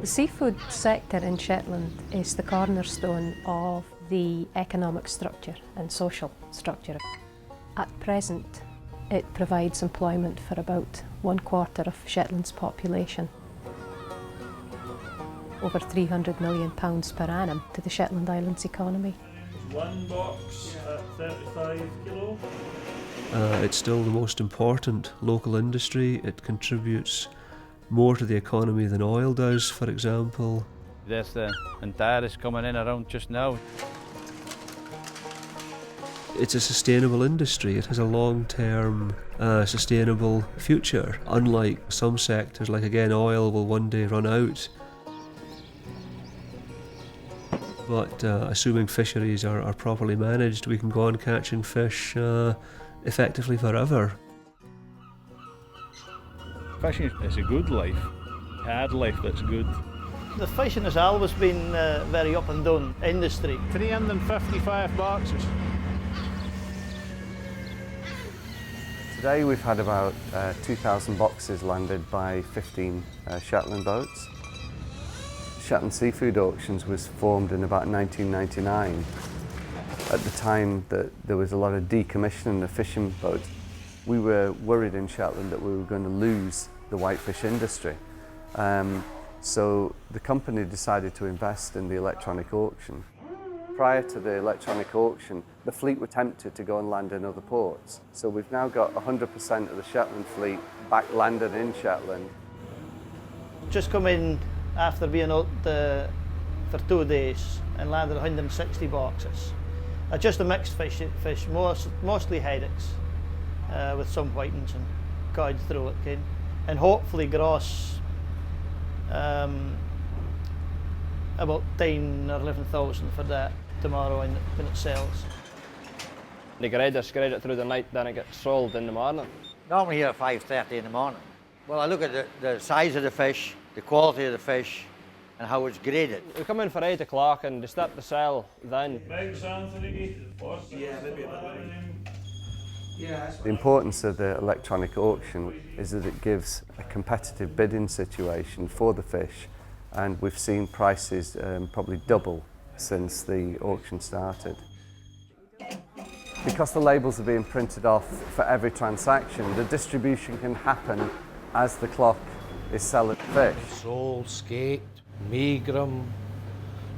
The seafood sector in Shetland is the cornerstone of the economic structure and social structure. At present, it provides employment for about 1/4 of Shetland's population. Over £300 million per annum to the Shetland Islands economy. One box at 35 kilo. It's still the most important local industry. It contributes more to the economy than oil does, for example. There's the entire is coming in around just now. It's a sustainable industry. It has a long-term sustainable future, unlike some sectors, like again oil will one day run out. But assuming fisheries are properly managed, we can go on catching fish effectively forever. Fishing is a good life, hard life that's good. The fishing has always been a very up and down industry. 355 boxes. Today we've had about 2,000 boxes landed by 15 Shetland boats. Shetland Seafood Auctions was formed in about 1999. At the time that there was a lot of decommissioning of fishing boats, we were worried in Shetland that we were going to lose the whitefish industry. So the company decided to invest in the electronic auction. Prior to the electronic auction, the fleet were tempted to go and land in other ports. So we've now got 100% of the Shetland fleet back landed in Shetland. Just come in after being out for 2 days and landed 160 boxes. Just a mixed fish mostly headaches, with some whitings and cod through it, Ken. And hopefully gross about 10 or 11,000 for that tomorrow when it sells. The graders grade it through the night, then it gets sold in the morning. Normally here at 5:30 in the morning. Well, I look at the size of the fish, the quality of the fish, and how it's graded. We come in for 8 o'clock and they start to sell then. Thanks, Anthony. The importance of the electronic auction is that it gives a competitive bidding situation for the fish, and we've seen prices probably double since the auction started. Because the labels are being printed off for every transaction, the distribution can happen as the clock is selling fish. Sole, skate, megrim,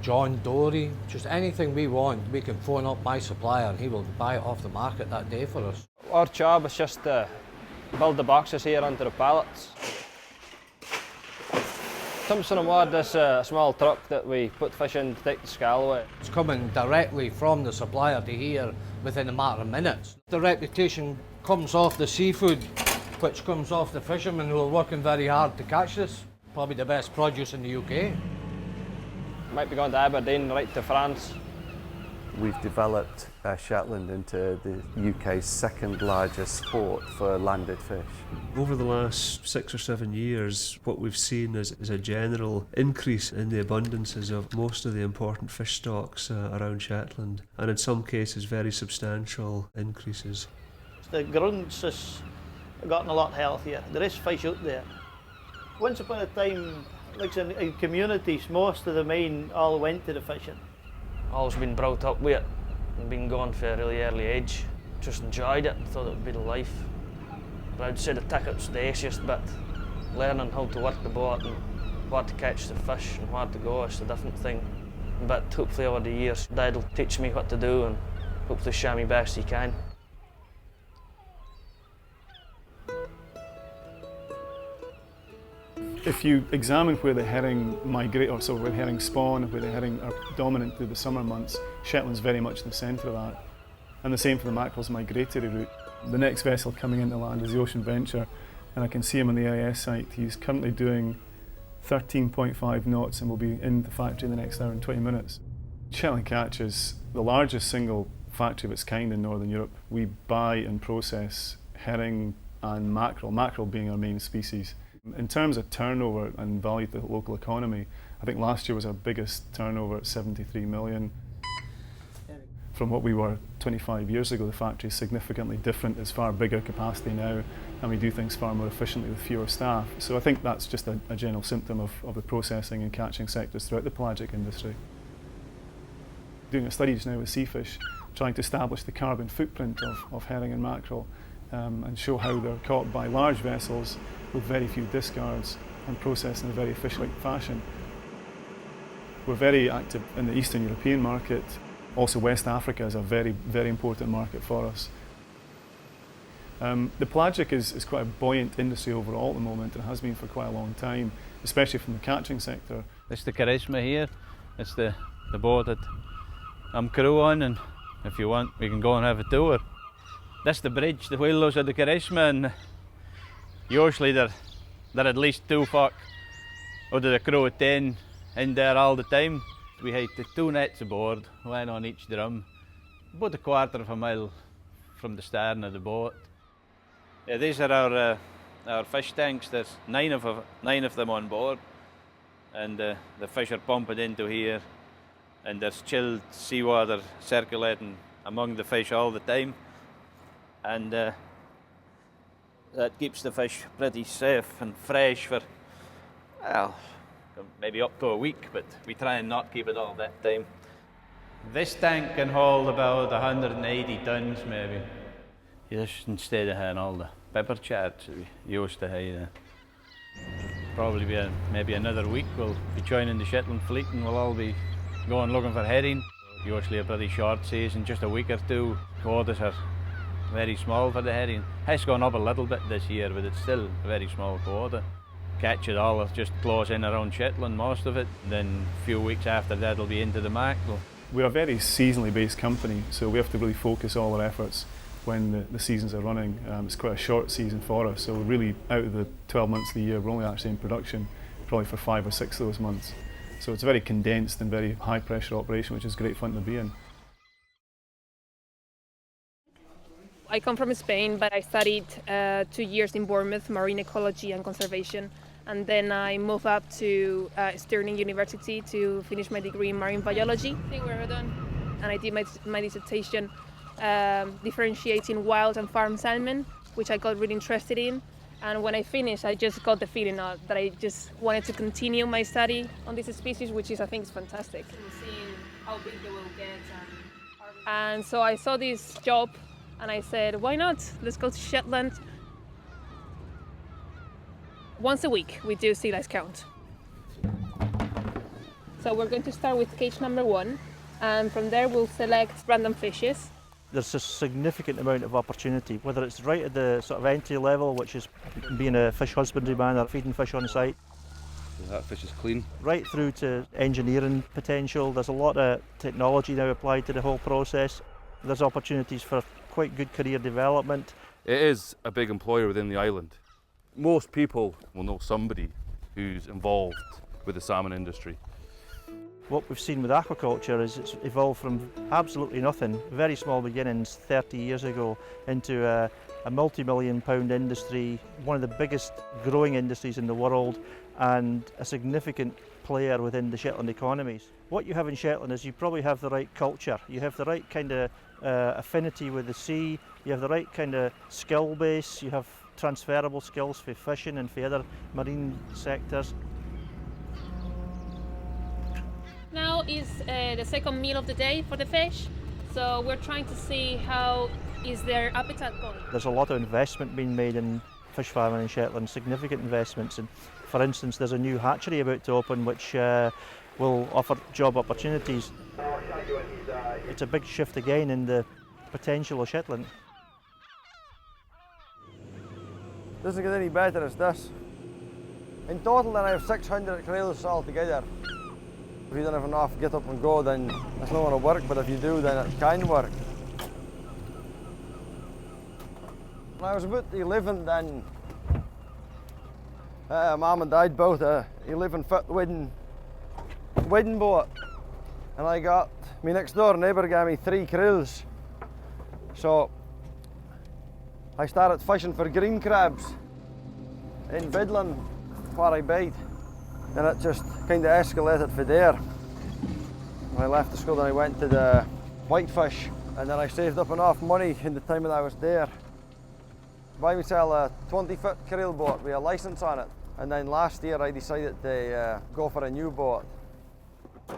John Dory, just anything we want, we can phone up my supplier and he will buy it off the market that day for us. Our job is just to build the boxes here onto the pallets. Thompson and Ward is a small truck that we put fish in to take the scale away. It's coming directly from the supplier to here within a matter of minutes. The reputation comes off the seafood, which comes off the fishermen who are working very hard to catch this. Probably the best produce in the UK. Might be going to Aberdeen, right to France. We've developed Shetland into the UK's second largest port for landed fish. Over the last 6 or 7 years, what we've seen is a general increase in the abundances of most of the important fish stocks around Shetland, and in some cases very substantial increases. The grunts has gotten a lot healthier. There is fish out there. Once upon a time, like in communities, most of the men all went to the fishing. Always been brought up with it and been going for a really early age. Just enjoyed it, thought it would be the life. But I'd say the ticket's the easiest bit. Learning how to work the boat and where to catch the fish and where to go is a different thing. But hopefully over the years, Dad will teach me what to do and hopefully show me best he can. If you examine where the herring migrate, or so where the herring spawn, where the herring are dominant through the summer months, Shetland's very much in the centre of that. And the same for the mackerel's migratory route. The next vessel coming into land is the Ocean Venture, and I can see him on the AIS site. He's currently doing 13.5 knots and will be in the factory in the next hour and 20 minutes. Shetland Catch is the largest single factory of its kind in Northern Europe. We buy and process herring and mackerel being our main species. In terms of turnover and value to the local economy, I think last year was our biggest turnover at 73 million. From what we were 25 years ago, the factory is significantly different. It's far bigger capacity now. and we do things far more efficiently with fewer staff. So I think that's just a general symptom of the processing and catching sectors throughout the pelagic industry. Doing a study just now with sea fish, trying to establish the carbon footprint of herring and mackerel and show how they're caught by large vessels with very few discards and processed in a very efficient fashion. We're very active in the Eastern European market. Also West Africa is a very, very important market for us. The pelagic is quite a buoyant industry overall at the moment and has been for quite a long time, especially from the catching sector. It's the Charisma here. It's the boat that I'm crew on, and if you want we can go and have a tour. That's the bridge, the wheels of the Charisma, and usually they're at least 2 folk out of the crew of 10 in there all the time. We had the 2 nets aboard, one on each drum, about a quarter of a mile from the stern of the boat. Yeah, these are our fish tanks. There's 9 of them on board, and the fish are pumped into here, and there's chilled seawater circulating among the fish all the time, and that keeps the fish pretty safe and fresh for, well, maybe up to a week, but we try and not keep it all that time. This tank can hold about 180 tons maybe. Yes, instead of having all the pepper charts that we used to have. Probably be maybe another week we'll be joining the Shetland fleet and we'll all be going looking for herring. Usually a pretty short season, just a week or 2. Quotas are very small for the herring. Has gone up a little bit this year, but it's still a very small quota. Catch it all just close in around Shetland, most of it. Then a few weeks after that it'll be into the mackerel. We're a very seasonally based company, so we have to really focus all our efforts when the seasons are running. It's quite a short season for us, so we're really, out of the 12 months of the year, we're only actually in production probably for 5 or 6 of those months. So it's a very condensed and very high pressure operation, which is great fun to be in. I come from Spain, but I studied 2 years in Bournemouth, marine ecology and conservation, and then I moved up to Stirling University to finish my degree in marine biology. I think we're done. And I did my dissertation differentiating wild and farm salmon, which I got really interested in. And when I finished, I just got the feeling that I just wanted to continue my study on this species, which is, I think, is fantastic. And seeing how big they will get. And so I saw this job, and I said, why not? Let's go to Shetland. Once a week, we do sea lice count. So we're going to start with cage number 1, and from there we'll select random fishes. There's a significant amount of opportunity, whether it's right at the sort of entry level, which is being a fish husbandry man or feeding fish on site. That fish is clean. Right through to engineering potential. There's a lot of technology now applied to the whole process. There's opportunities for quite good career development. It is a big employer within the island. Most people will know somebody who's involved with the salmon industry. What we've seen with aquaculture is it's evolved from absolutely nothing, very small beginnings 30 years ago, into a multi-million pound industry, one of the biggest growing industries in the world, and a significant player within the Shetland economies. What you have in Shetland is you probably have the right culture, you have the right kind of affinity with the sea, you have the right kind of skill base, you have transferable skills for fishing and for other marine sectors. Now is the second meal of the day for the fish, so we're trying to see how is their appetite going. There's a lot of investment being made in fish farming in Shetland, significant investments, and for instance there's a new hatchery about to open which will offer job opportunities. It's a big shift again in the potential of Shetland. Doesn't get any better as this. In total then I have 600 crayls altogether. If you don't have enough get up and go, then it's not going to work, but if you do, then it can work. When I was about 11 then, Mum and Dad built a 11-foot wooden boat, and I got, my next door neighbour gave me 3 crayls. So I started fishing for green crabs in Vidland, where I bait. And it just kind of escalated from there. When I left the school, then I went to the whitefish, and then I saved up enough money in the time that I was there. buy myself a 20-foot creel boat with a licence on it. And then last year I decided to go for a new boat.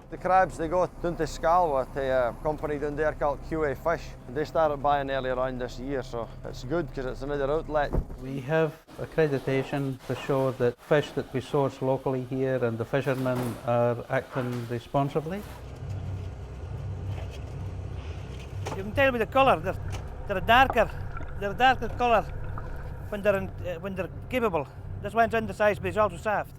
The crabs, they go down to Scalwa to a company down there called QA Fish. They started buying earlier on this year, so it's good because it's another outlet. We have accreditation to show that fish that we source locally here and the fishermen are acting responsibly. You can tell by the colour, they're a darker colour when they're capable. This one's undersized but it's also soft.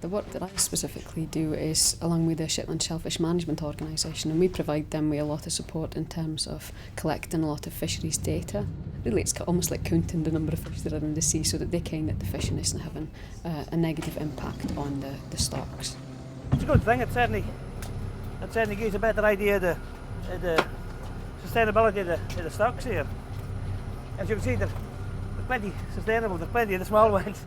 The work that I specifically do is along with the Shetland Shellfish Management Organisation, and we provide them with a lot of support in terms of collecting a lot of fisheries data. Really it's almost like counting the number of fish that are in the sea so that they can that the fishing isn't having a negative impact on the stocks. It's a good thing, it certainly gives a better idea of the sustainability of the stocks here. As you can see, they're plenty sustainable, there's plenty of the small ones.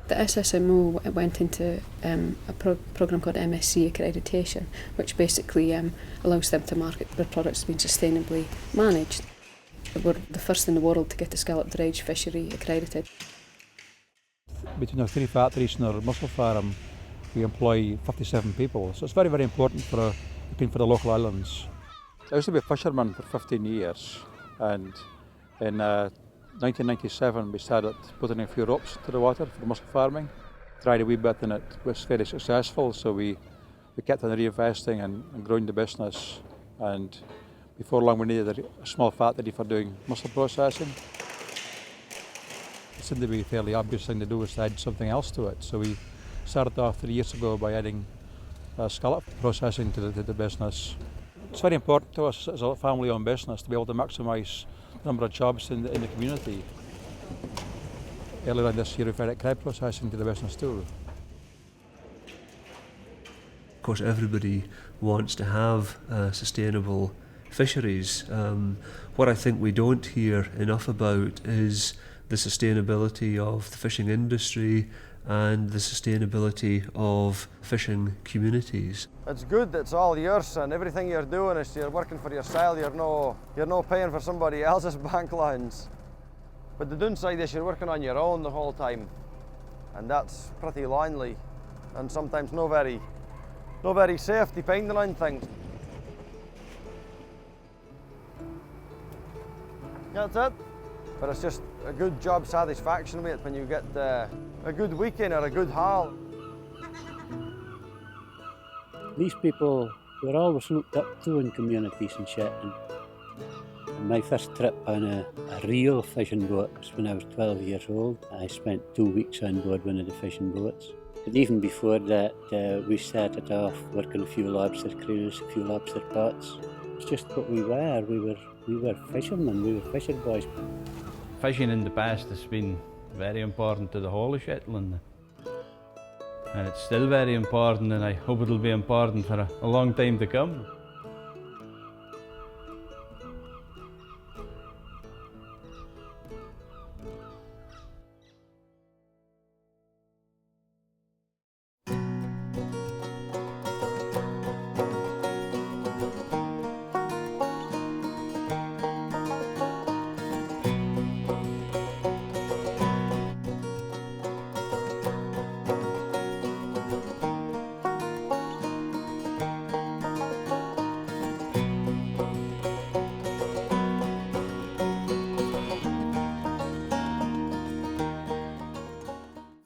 The SSMO went into a programme called MSC accreditation, which basically allows them to market their products being sustainably managed. We're the first in the world to get the scallop dredge fishery accredited. Between our 3 factories and our mussel farm, we employ 57 people, so it's very, very important for the local islands. I used to be a fisherman for 15 years, and in 1997 we started putting a few ropes to the water for mussel farming. Tried a wee bit and it was very successful, so we kept on reinvesting and growing the business, and before long we needed a small factory for doing mussel processing. It seemed to be a fairly obvious thing to do was to add something else to it, so we started off 3 years ago by adding scallop processing to the business. It's very important to us as a family-owned business to be able to maximise the number of jobs in the community. Earlier on this year we've added crab processing to the business too. Of course everybody wants to have sustainable fisheries. What I think we don't hear enough about is the sustainability of the fishing industry and the sustainability of fishing communities. It's good, it's all yours, and everything you're doing is you're working for yourself, you're no paying for somebody else's bank loans. But the downside is you're working on your own the whole time, and that's pretty lonely and sometimes no very safe depending on things. That's it. But it's just a good job satisfaction, mate, when you get a good weekend or a good haul. These people were always looked up to in communities in Shetland. And my first trip on a real fishing boat was when I was 12 years old. I spent 2 weeks on board one of the fishing boats. But even before that, we started off working a few lobster crews, a few lobster pots. It's just what we were. We were fishermen, we were fisher boys. Fishing in the past has been very important to the whole of Shetland. And it's still very important, and I hope it'll be important for a long time to come.